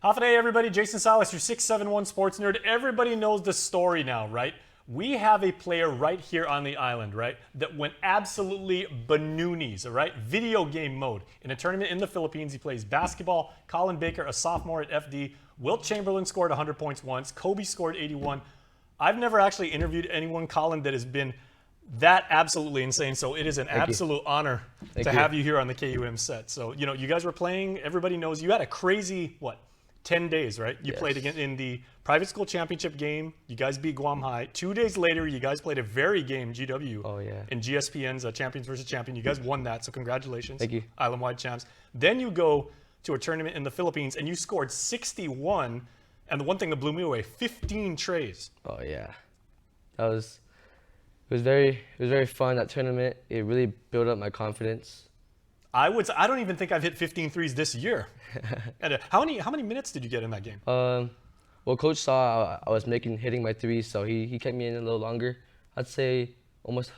Half a day, everybody. Jason Salas, your 671 sports nerd. Everybody knows the story now, right? We have a player right here on the island, right, that went absolutely bananas, all right? Video game mode. In a tournament in the Philippines, he plays basketball. Colin Baker, a sophomore at FD. Wilt Chamberlain scored 100 points once. Kobe scored 81. I've never actually interviewed anyone, Colin, that has been that absolutely insane. So it is an Thank you. absolute honor Thank to you. have you here on the KUM set. So, you guys were playing. Everybody knows you had a crazy, 10 days, right? You Yes. played again in the private school championship game. You guys beat Guam High. 2 days later, you guys played a very game, GW. Oh, yeah. In GSPN's Champions versus Champion. You guys won that, so congratulations. Thank you. Island-wide champs. Then you go to a tournament in the Philippines, and you scored 61. And the one thing that blew me away, 15 trays. Oh yeah, it was very fun, that tournament. It really built up my confidence. I don't even think I've hit 15 threes this year. And how many minutes did you get in that game? Well, coach saw I was hitting my threes, so he kept me in a little longer. I'd say almost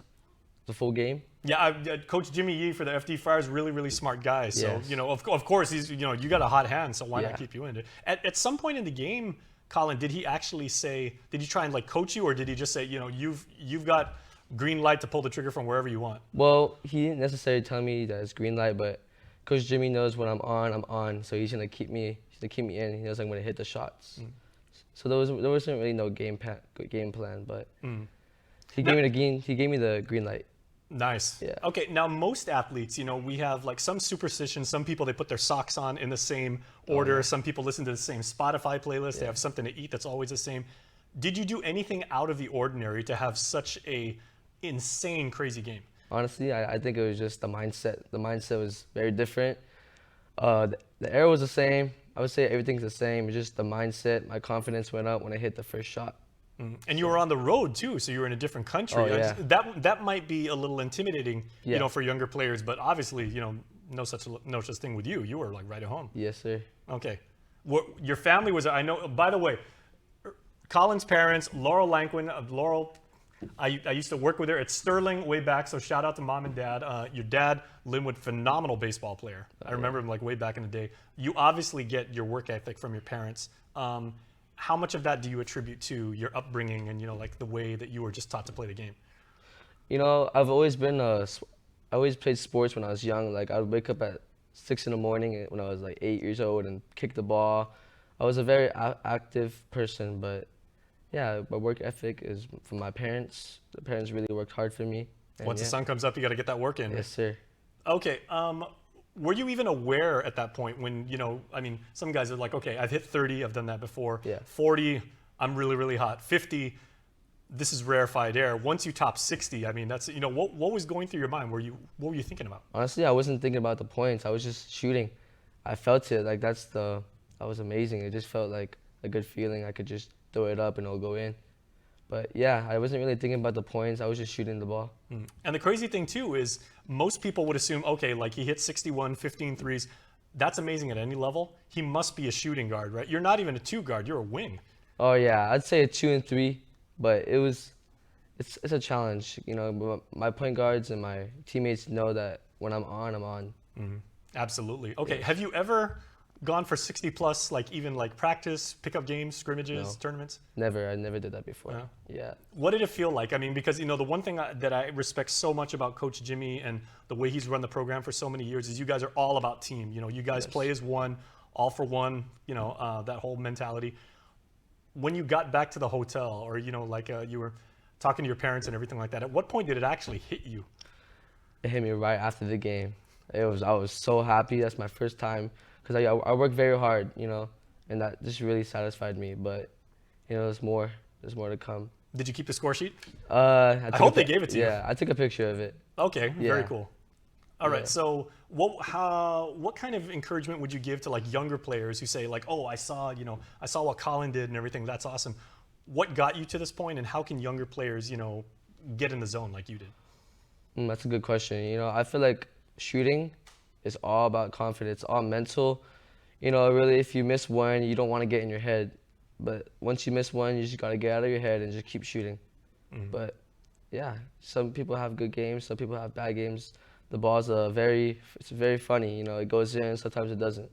the full game. Yeah, Coach Jimmy Yee for the FD Friars, really, really smart guy. So, Yes. of course, he's, you got a hot hand, so why Yeah. not keep you in it? At some point in the game, Colin, did he actually say, did he try and coach you, or did he just say, you've got green light to pull the trigger from wherever you want? Well, he didn't necessarily tell me that it's green light, but Coach Jimmy knows when I'm on, so he's gonna keep me in. He knows I'm gonna hit the shots. So there wasn't really no game plan, but he gave me the green light. Nice. Yeah. Okay, now most athletes, we have some superstitions. Some people, they put their socks on in the same order. yeah. Some people listen to the same Spotify playlist. They have something to eat that's always the same. Did you do anything out of the ordinary to have such a insane, crazy game? Honestly, I think it was just the mindset. The mindset was very different. The air was the same. I would say everything's the same. It's just the mindset. My confidence went up when I hit the first shot. And you were on the road too, so you were in a different country. Oh, yeah. That might be a little intimidating, Yeah. for younger players. But obviously, no such thing with you. You were right at home. Yes, sir. Okay. Your family was, I know, by the way, Colin's parents, Laurel Lanquin, Laurel, I used to work with her at Sterling way back, so shout out to mom and dad. Your dad, Linwood, phenomenal baseball player. I remember him way back in the day. You obviously get your work ethic from your parents. How much of that do you attribute to your upbringing and, the way that you were just taught to play the game? I've always been I always played sports when I was young. I would wake up at 6 in the morning when I was 8 years old and kick the ball. I was a very active person, but yeah, my work ethic is from my parents. The parents really worked hard for me. And Once the sun comes up, you got to get that work in. Yes, sir. Okay. Were you even aware at that point when, some guys are like, okay, I've hit 30, I've done that before. Yeah. 40, I'm really, really hot. 50, this is rarefied air. Once you top 60, that's, what was going through your mind? What were you thinking about? Honestly, I wasn't thinking about the points. I was just shooting. I felt it. That was amazing. It just felt like a good feeling. I could just throw it up and it'll go in. But yeah, I wasn't really thinking about the points. I was just shooting the ball. And the crazy thing too is most people would assume, okay, he hit 61, 15 threes. That's amazing at any level. He must be a shooting guard, right? You're not even a 2 guard, you're a wing. Oh yeah, I'd say a 2 and 3, but it's a challenge. My point guards and my teammates know that when I'm on, I'm on. Absolutely. Okay, have you ever gone for 60 plus, even practice, pickup games, scrimmages, No. tournaments? Never. I never did that before. No? Yeah. What did it feel like? Because the one thing that I respect so much about Coach Jimmy and the way he's run the program for so many years is you guys are all about team. You guys Yes. play as one, all for one. That whole mentality. When you got back to the hotel, or you were talking to your parents and everything like that, at what point did it actually hit you? It hit me right after the game. I was so happy. That's my first time because I worked very hard, and that just really satisfied me. But there's more to come. Did you keep the score sheet? I hope they gave it to you. Yeah, I took a picture of it. Okay, very Yeah. cool. All right, Yeah. so what kind of encouragement would you give to younger players who say oh, I saw what Colin did and everything, that's awesome. What got you to this point, and how can younger players get in the zone like you did? That's a good question. I feel like shooting is all about confidence, all mental. Really, if you miss one, you don't want to get in your head. But once you miss one, you just got to get out of your head and just keep shooting. But yeah, some people have good games, some people have bad games. The ball's it's very funny. It goes in, sometimes it doesn't.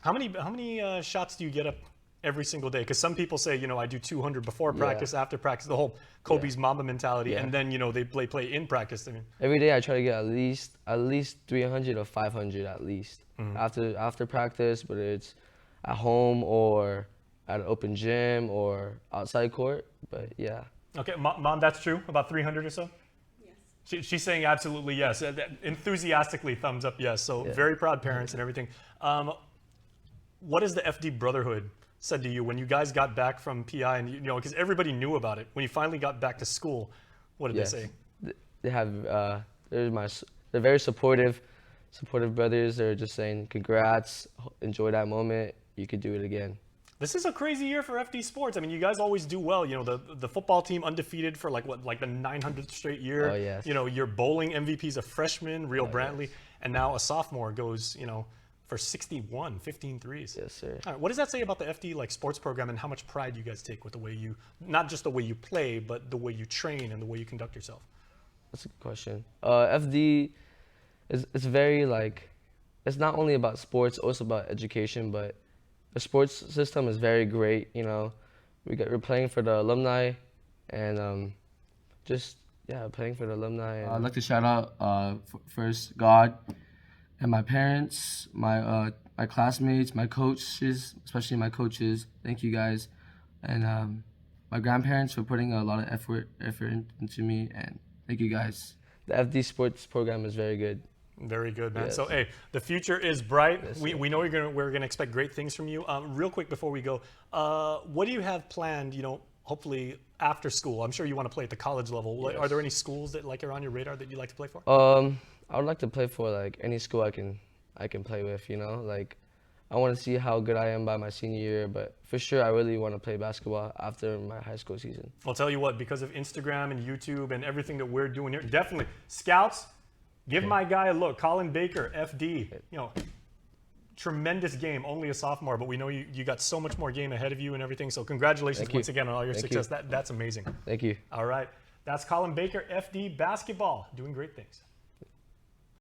How many shots do you get up every single day? Because some people say, I do 200 before practice, after practice, the whole Kobe's Mamba mentality, and then they play in practice. I mean, every day I try to get at least 300 or 500 at least after practice, whether it's at home or at an open gym or outside court. But yeah. Okay, Mom, that's true. About 300 or so. She's saying absolutely yes. Enthusiastically, thumbs up yes. So very proud parents and everything. What has the FD Brotherhood said to you when you guys got back from PI and because everybody knew about it when you finally got back to school? What did they say? They have they're very supportive brothers. They're just saying congrats, enjoy that moment. You could do it again. This is a crazy year for FD Sports. I mean, you guys always do well. The football team undefeated for like the 900th straight year. Oh, yes. Your bowling MVP's a freshman, Real Brantley, yes. and now a sophomore goes, for 61, 15 threes. Yes, sir. All right, what does that say about the FD sports program and how much pride you guys take with the way you, not just the way you play, but the way you train and the way you conduct yourself? That's a good question. FD it's very it's not only about sports, also about education, but the sports system is very great. We're playing for the alumni, and playing for the alumni. I'd like to shout out first God and my parents, my classmates, my coaches, especially my coaches. Thank you guys, and my grandparents for putting a lot of effort into me, and thank you guys. The FD sports program is very good. Very good, man. Yes. So, hey, the future is bright. Yes, we know we're gonna expect great things from you. Real quick before we go, what do you have planned? Hopefully after school. I'm sure you want to play at the college level. Yes. Are there any schools that are on your radar that you'd like to play for? I would like to play for any school I can play with. I want to see how good I am by my senior year, but for sure I really want to play basketball after my high school season. I'll tell you what, because of Instagram and YouTube and everything that we're doing here, definitely scouts. Give my guy a look, Colin Baker, FD. Tremendous game, only a sophomore, but we know you got so much more game ahead of you and everything. So congratulations once again on all your success. That's amazing. Thank you. All right, that's Colin Baker, FD basketball, doing great things.